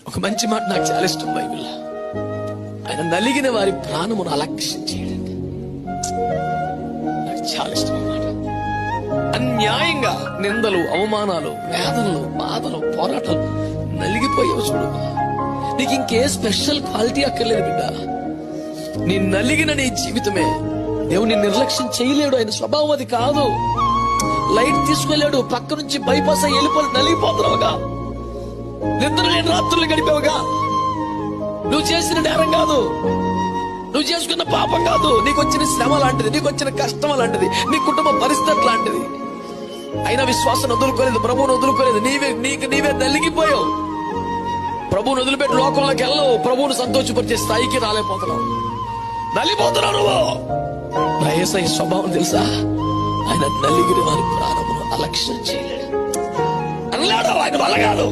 ఒక మంచి మాట నాకు చాలా ఇష్టం బైబిల్లో. ఆయన నలిగిన వారి ప్రాణమును అలక్ష్యం చేయడండి. నాకు చాలా ఇష్టం ఈ మాట. అన్యాయంగా నిందలు, అవమానాలు, వేదనలు, బాధలు, పోరాటాలు నలిగిపోయావు చూడు. నీకు ఇంకే స్పెషల్ క్వాలిటీ అక్కర్లేదు బిడ్డ. నీ నలిగిన నీ జీవితమే దేవుని నిర్లక్ష్యం చేయలేడు. ఆయన స్వభావం అది కాదు. లైట్ తీసుకెళ్ళాడు, పక్క నుంచి బైపాస్ అయ్యి వెళ్ళిపోయి నలిగిపోతున్నావుగా. నిద్ర లేని రాత్రులు గడిపావుగా. నువ్వు చేసిన నేరం కాదు, నువ్వు చేసుకున్న పాపం కాదు, నీకు వచ్చిన శ్రమ లాంటిది, నీకు వచ్చిన కష్టం లాంటిది, నీ కుటుంబ పరిస్థితి లాంటిది. అయినా విశ్వాసం వదులుకోలేదు, ప్రభువును వదులుకోలేదు. నీవే నలిగిపోయావు. ప్రభువును వదిలిపెట్టి లోకంలోకి వెళ్ళవు. ప్రభువును సంతోషపరిచే స్థాయికి రాలేకపోతున్నావు. నలిగిపోతున్నావు నువ్వు. నా యేసయ్య స్వభావం తెలుసా? ఆయన నలిగిన వారి ప్రాణమును అలక్ష్యం చేయలేడు. అనలేడు, ఆయన వల్ల కాదు.